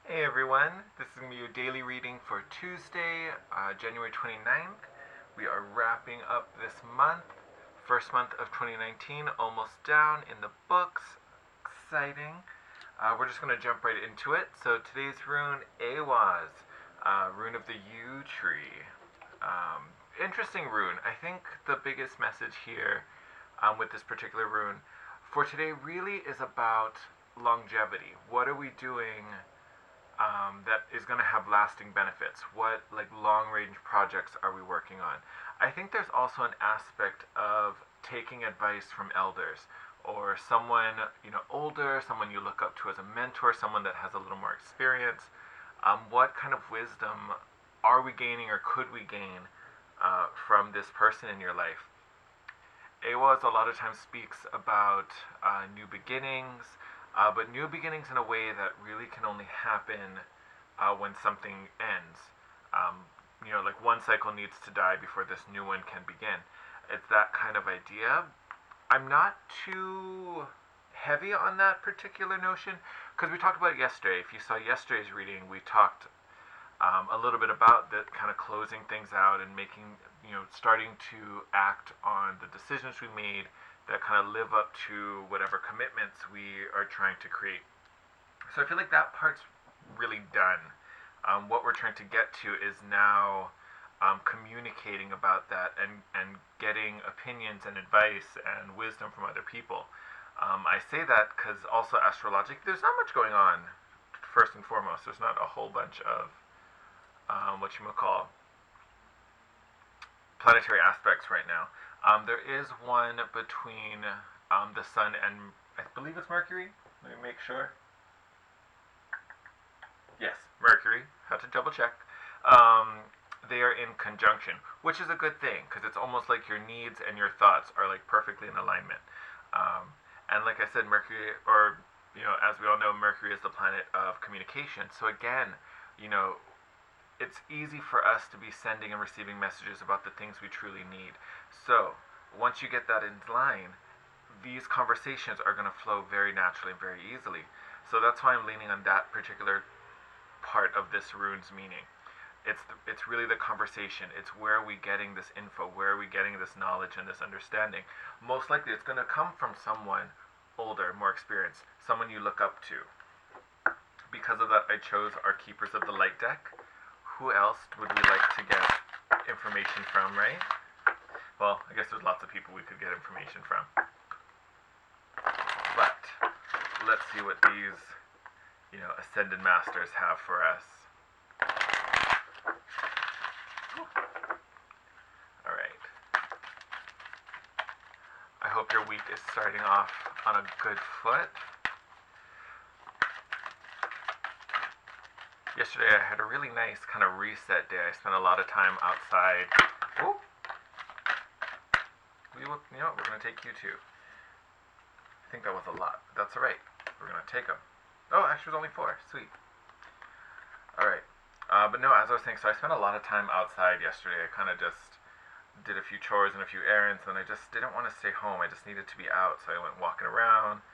Hey everyone, this is going to be your daily reading for Tuesday, January 29th. We are wrapping up this month, first month of 2019, almost down in the books. Exciting. We're just going to jump right into it. So today's rune, Awaz, rune of the yew tree. Interesting rune. I think the biggest message here with this particular rune for today really is about longevity. What are we doing that is going to have lasting benefits? What long range projects are we working on? I think there's also an aspect of taking advice from elders or someone older, someone you look up to as a mentor, someone that has a little more experience. What kind of wisdom are we gaining or could we gain from this person in your life? Awaz a lot of times speaks about new beginnings, but new beginnings in a way that really can only happen when something ends. Like one cycle needs to die before this new one can begin. It's that kind of idea. I'm not too heavy on that particular notion because we talked about it yesterday. If you saw yesterday's reading, we talked a little bit about the kind of closing things out and making, starting to act on the decisions we made that kind of live up to whatever commitments we are trying to create. So I feel like that part's really done. What we're trying to get to is now communicating about that and getting opinions and advice and wisdom from other people. I say that because also astrologically, there's not much going on. First and foremost, there's not a whole bunch of what you might call planetary aspects right now. There is one between the Sun and I believe it's Mercury. Let me make sure. Yes, Mercury. Had to double check. They are in conjunction, which is a good thing because it's almost like your needs and your thoughts are like perfectly in alignment. And like I said, Mercury, or as we all know, Mercury is the planet of communication. So again, you know, it's easy for us to be sending and receiving messages about the things we truly need. So once you get that in line, these conversations are going to flow very naturally and very easily. So that's why I'm leaning on that particular part of this rune's meaning. It's really the conversation. It's where are we getting this info? Where are we getting this knowledge and this understanding? Most likely it's going to come from someone older, more experienced, someone you look up to. Because of that, I chose our Keepers of the Light deck. Who else would we like to get information from, right? Well, I guess there's lots of people we could get information from. But let's see what these, Ascended Masters have for us. All right. I hope your week is starting off on a good foot. Yesterday I had a really nice kind of reset day. I spent a lot of time outside. Oh, we're going to take you two. I think that was a lot, but that's all right. We're going to take them. Oh, actually it was only 4. Sweet. All right. But no, as I was saying, so I spent a lot of time outside yesterday. I kind of just did a few chores and a few errands, and I just didn't want to stay home. I just needed to be out, so I went walking around.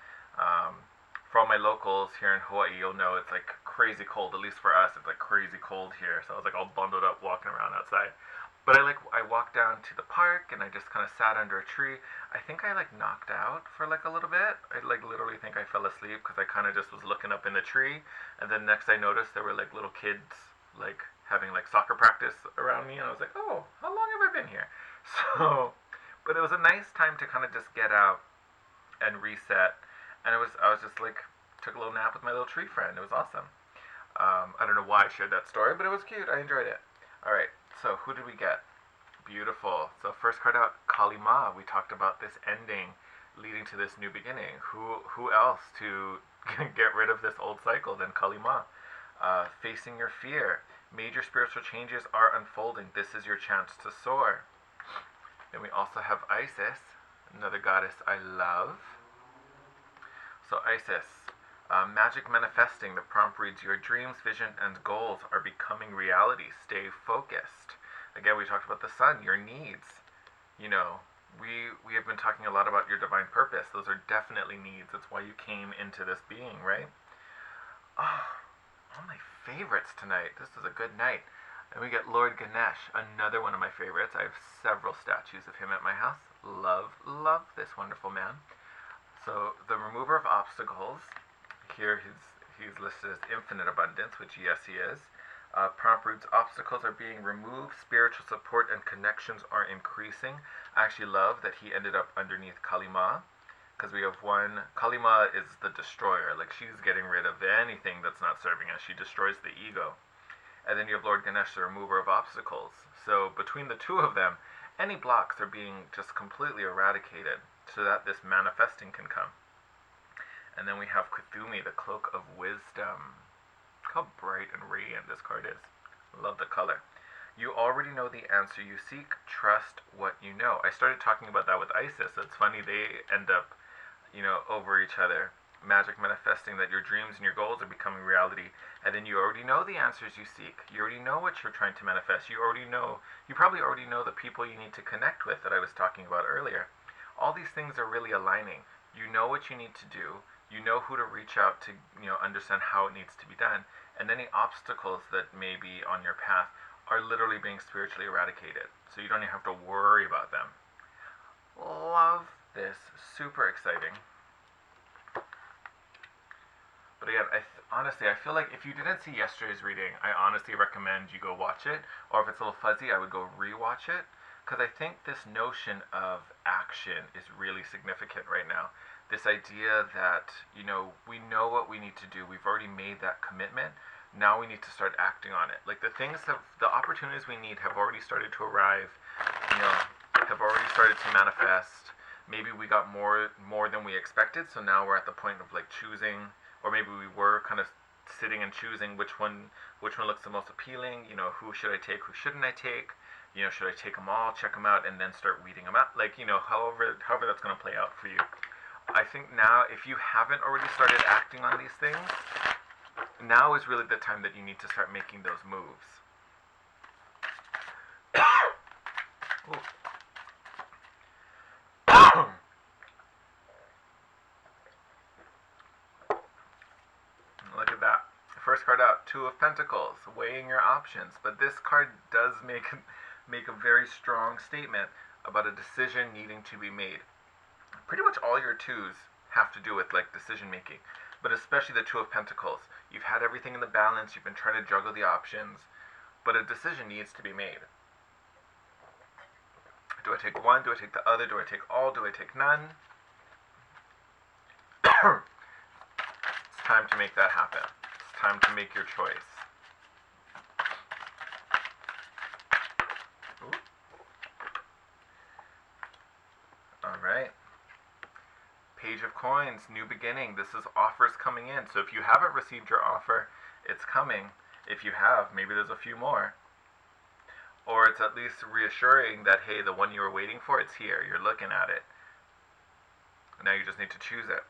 For all my locals here in Hawaii, you'll know it's like crazy cold. At least for us, it's like crazy cold here. So I was like all bundled up walking around outside. But I walked down to the park and I just kind of sat under a tree. I think I knocked out for a little bit. I literally think I fell asleep because I kind of just was looking up in the tree. And then next I noticed there were little kids having soccer practice around me, and I was like, oh, how long have I been here? So, but it was a nice time to kind of just get out and reset. And I was just took a little nap with my little tree friend. It was awesome. I don't know why I shared that story, but it was cute. I enjoyed it. All right, so who did we get? Beautiful. So first card out, Kali Ma. We talked about this ending leading to this new beginning. Who else to get rid of this old cycle than Kali Ma? Facing your fear. Major spiritual changes are unfolding. This is your chance to soar. Then we also have Isis, another goddess I love. So Isis, magic manifesting. The prompt reads, your dreams, vision, and goals are becoming reality. Stay focused. Again, we talked about the sun, your needs. We have been talking a lot about your divine purpose. Those are definitely needs. That's why you came into this being, right? Oh, all my favorites tonight. This is a good night. And we get Lord Ganesh, another one of my favorites. I have several statues of him at my house. Love, love this wonderful man. So the remover of obstacles, here he's listed as infinite abundance, which yes he is. Prompt roots, obstacles are being removed, spiritual support and connections are increasing. I actually love that he ended up underneath Kalima, because we have one, Kalima is the destroyer, like she's getting rid of anything that's not serving us. She destroys the ego. And then you have Lord Ganesh, the remover of obstacles. So between the two of them, any blocks are being just completely eradicated so that this manifesting can come. And then we have Kuthumi, the cloak of wisdom. Look how bright and radiant this card is. Love the color. You already know the answer you seek. Trust what you know. I started talking about that with Isis. It's funny, they end up, over each other. Magic manifesting that your dreams and your goals are becoming reality. And then you already know the answers you seek. You already know what you're trying to manifest. You probably already know the people you need to connect with that I was talking about earlier. All these things are really aligning. You know what you need to do. You know who to reach out to, understand how it needs to be done. And any obstacles that may be on your path are literally being spiritually eradicated. So you don't even have to worry about them. Love this. Super exciting. But again, honestly, I feel like if you didn't see yesterday's reading, I honestly recommend you go watch it. Or if it's a little fuzzy, I would go rewatch it. Because I think this notion of action is really significant right now. This idea that, we know what we need to do. We've already made that commitment. Now we need to start acting on it. Like the opportunities we need have already started to arrive, have already started to manifest. Maybe we got more than we expected. So now we're at the point of like choosing, or maybe we were kind of sitting and choosing which one looks the most appealing. Who should I take? Who shouldn't I take? Should I take them all, check them out, and then start weeding them out? Like, however that's going to play out for you. I think now, if you haven't already started acting on these things, now is really the time that you need to start making those moves. Look at that. First card out, Two of Pentacles, weighing your options. But this card does make a very strong statement about a decision needing to be made. Pretty much all your twos have to do with like decision making, but especially the Two of Pentacles. You've had everything in the balance, you've been trying to juggle the options, but a decision needs to be made. Do I take one? Do I take the other? Do I take all? Do I take none? It's time to make that happen. It's time to make your choice. Alright. Page of Coins, new beginning. This is offers coming in. So if you haven't received your offer, it's coming. If you have, maybe there's a few more. Or it's at least reassuring that, hey, the one you were waiting for, it's here. You're looking at it. Now you just need to choose it.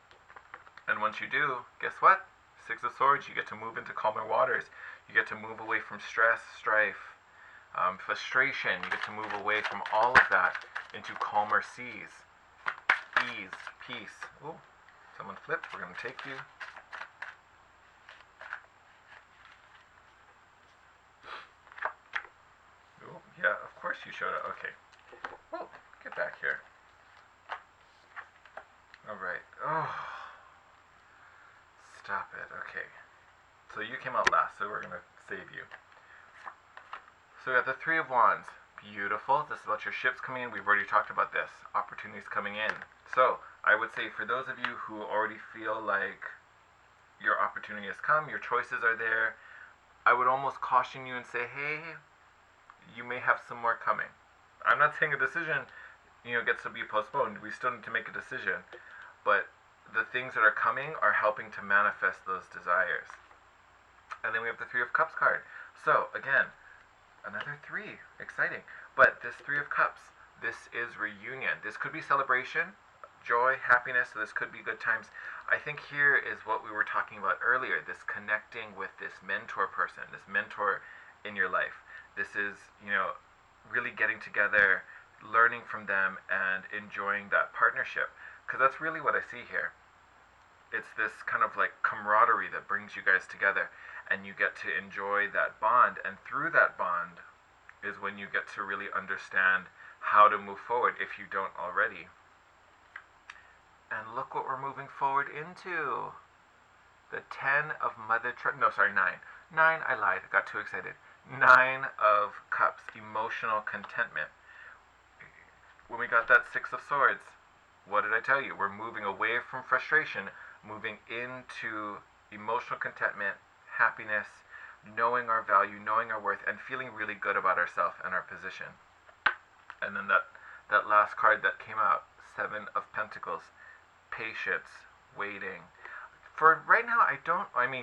And once you do, guess what? Six of Swords, you get to move into calmer waters. You get to move away from stress, strife, frustration. You get to move away from all of that into calmer seas. Ease, peace. Oh, someone flipped. We're going to take you. Oh, yeah, of course you showed up. Okay. Oh, get back here. Alright. Oh. Stop it. Okay. So you came out last, so we're going to save you. So we got the Three of Wands. Beautiful. This is about your ships coming in. We've already talked about this. Opportunities coming in. So I would say for those of you who already feel like your opportunity has come, your choices are there, I would almost caution you and say, hey, you may have some more coming. I'm not saying a decision, gets to be postponed. We still need to make a decision. But the things that are coming are helping to manifest those desires. And then we have the Three of Cups card. So again, another three. Exciting. But this Three of Cups, this is reunion. This could be celebration, joy, happiness. So this could be good times. I think here is what we were talking about earlier, this connecting with this mentor person, this mentor in your life. This is, really getting together, learning from them, and enjoying that partnership. Because that's really what I see here. it's this kind of like camaraderie that brings you guys together, and you get to enjoy that bond. And through that bond is when you get to really understand how to move forward if you don't already. And look what we're moving forward into. The 10 of no, sorry, 9. 9, I lied, I got too excited. 9 of Cups, emotional contentment. When we got that 6 of Swords, what did I tell you? We're moving away from frustration, moving into emotional contentment, happiness, knowing our value, knowing our worth, and feeling really good about ourselves and our position. And then that last card that came out, 7 of Pentacles, patience, waiting. For right now,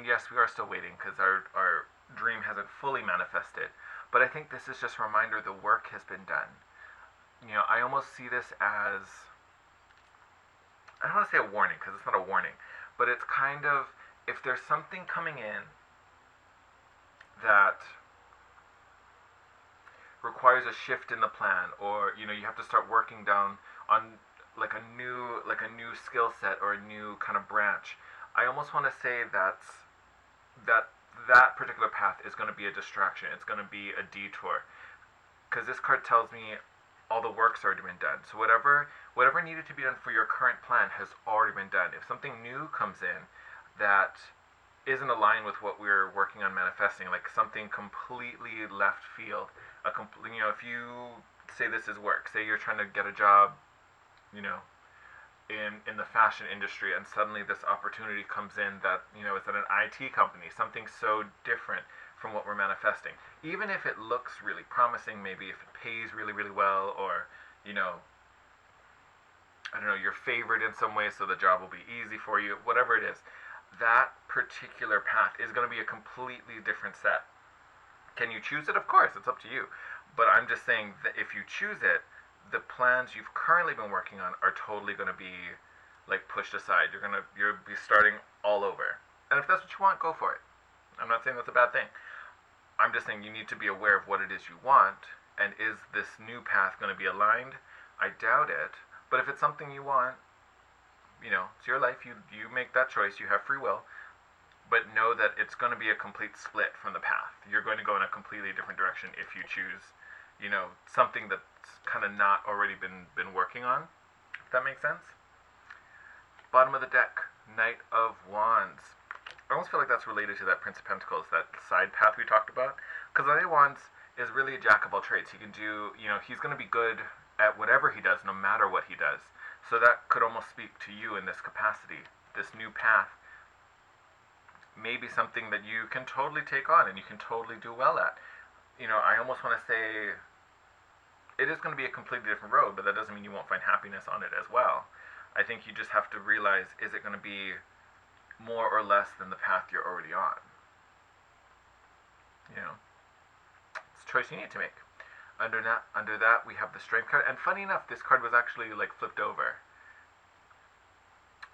yes, we are still waiting because our dream hasn't fully manifested. But I think this is just a reminder the work has been done. I almost see this as, I don't want to say a warning because it's not a warning, but it's kind of, if there's something coming in that requires a shift in the plan, or you have to start working down on like a new skill set or a new kind of branch, I almost want to say that particular path is going to be a distraction. It's going to be a detour, because this card tells me all the work's already been done. So whatever needed to be done for your current plan has already been done. If something new comes in that isn't aligned with what we're working on manifesting, like something completely left field, if you say this is work, say you're trying to get a job, in the fashion industry, and suddenly this opportunity comes in that is at an IT company, something so different from what we're manifesting. Even if it looks really promising, maybe if it pays really, really well, or I don't know, you're favored in some way, so the job will be easy for you, whatever it is, that particular path is going to be a completely different set. Can you choose it? Of course, it's up to you. But I'm just saying that if you choose it, the plans you've currently been working on are totally going to be like pushed aside. You'll be starting all over. And if that's what you want, go for it. I'm not saying that's a bad thing. I'm just saying you need to be aware of what it is you want, and is this new path going to be aligned? I doubt it. But if it's something you want, it's your life. You make that choice. You have free will. But know that it's going to be a complete split from the path. You're going to go in a completely different direction if you choose, something that's kind of not already been working on. If that makes sense? Bottom of the deck, Knight of Wands. I almost feel like that's related to that Prince of Pentacles, that side path we talked about. Because Knight of Wands is really a jack of all trades. He can do, he's going to be good at whatever he does, no matter what he does. So that could almost speak to you in this capacity. This new path may be something that you can totally take on and you can totally do well at. I almost want to say it is going to be a completely different road, but that doesn't mean you won't find happiness on it as well. I think you just have to realize, is it going to be more or less than the path you're already on? It's a choice you need to make. Under that, we have the Strength card. And funny enough, this card was actually like flipped over.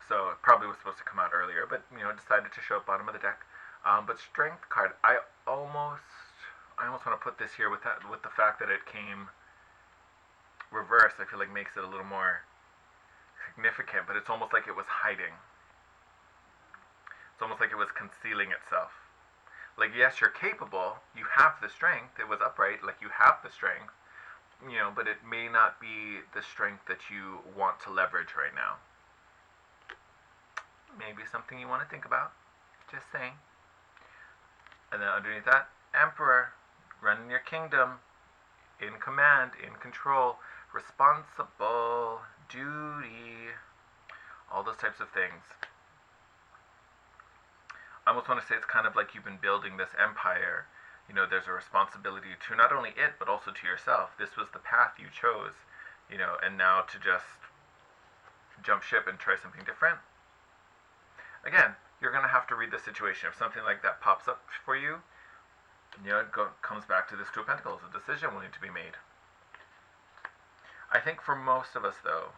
So it probably was supposed to come out earlier, but decided to show up bottom of the deck. But Strength card, I almost want to put this here with the fact that it came reversed. I feel like makes it a little more significant, but it's almost like it was hiding. It's almost like it was concealing itself. Like, yes, you're capable, you have the strength, it was upright, like you have the strength, but it may not be the strength that you want to leverage right now. Maybe something you want to think about, just saying. And then underneath that, Emperor, running your kingdom, in command, in control, responsible, duty, all those types of things. I almost want to say it's kind of like you've been building this empire. There's a responsibility to not only it, but also to yourself. This was the path you chose, and now to just jump ship and try something different. Again, you're going to have to read the situation. If something like that pops up for you, it comes back to this Two of Pentacles, a decision will need to be made. I think for most of us, though,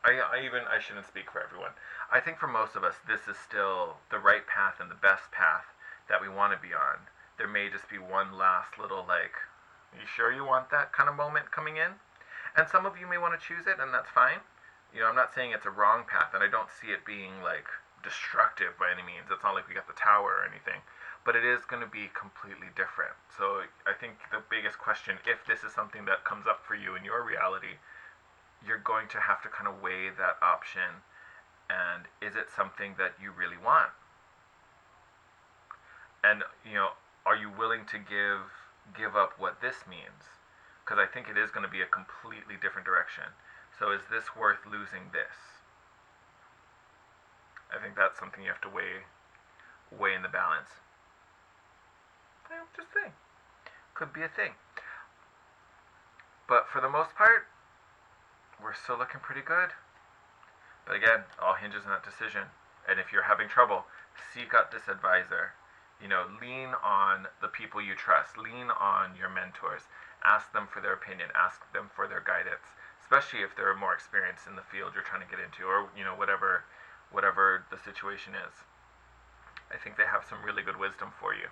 I shouldn't speak for everyone. I think for most of us, this is still the right path and the best path that we want to be on. There may just be one last little, like, are you sure you want that kind of moment coming in? And some of you may want to choose it, and that's fine. I'm not saying it's a wrong path, and I don't see it being, like, destructive by any means. It's not like we got the tower or anything, but it is going to be completely different. So I think the biggest question, if this is something that comes up for you in your reality, you're going to have to kind of weigh that option, and is it something that you really want? And are you willing to give up what this means? Because I think it is going to be a completely different direction. So is this worth losing this? I think that's something you have to weigh in the balance. Just think. Could be a thing. But for the most part, we're still looking pretty good. But again, all hinges on that decision. And if you're having trouble, seek out this advisor. Lean on the people you trust. Lean on your mentors. Ask them for their opinion. Ask them for their guidance. Especially if they're more experienced in the field you're trying to get into, or whatever the situation is. I think they have some really good wisdom for you.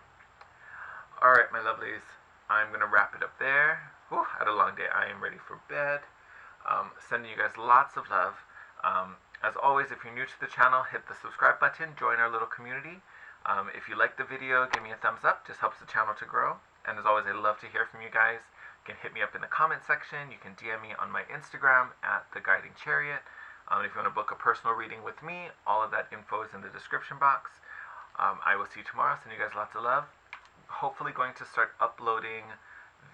Alright, my lovelies, I'm going to wrap it up there. Whew, had a long day. I am ready for bed. Sending you guys lots of love. As always, if you're new to the channel, hit the subscribe button, join our little community. If you like the video, give me a thumbs up. Just helps the channel to grow. And as always, I'd love to hear from you guys. You can hit me up in the comment section. You can DM me on my Instagram at The Guiding Chariot. If you want to book a personal reading with me, all of that info is in the description box. I will see you tomorrow. Send you guys lots of love. Hopefully going to start uploading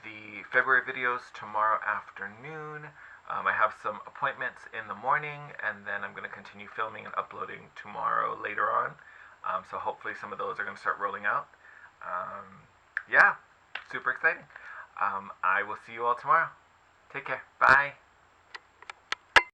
the February videos tomorrow afternoon. I have some appointments in the morning, and then I'm going to continue filming and uploading tomorrow later on. So hopefully some of those are going to start rolling out. Yeah, super exciting. I will see you all tomorrow. Take care. Bye.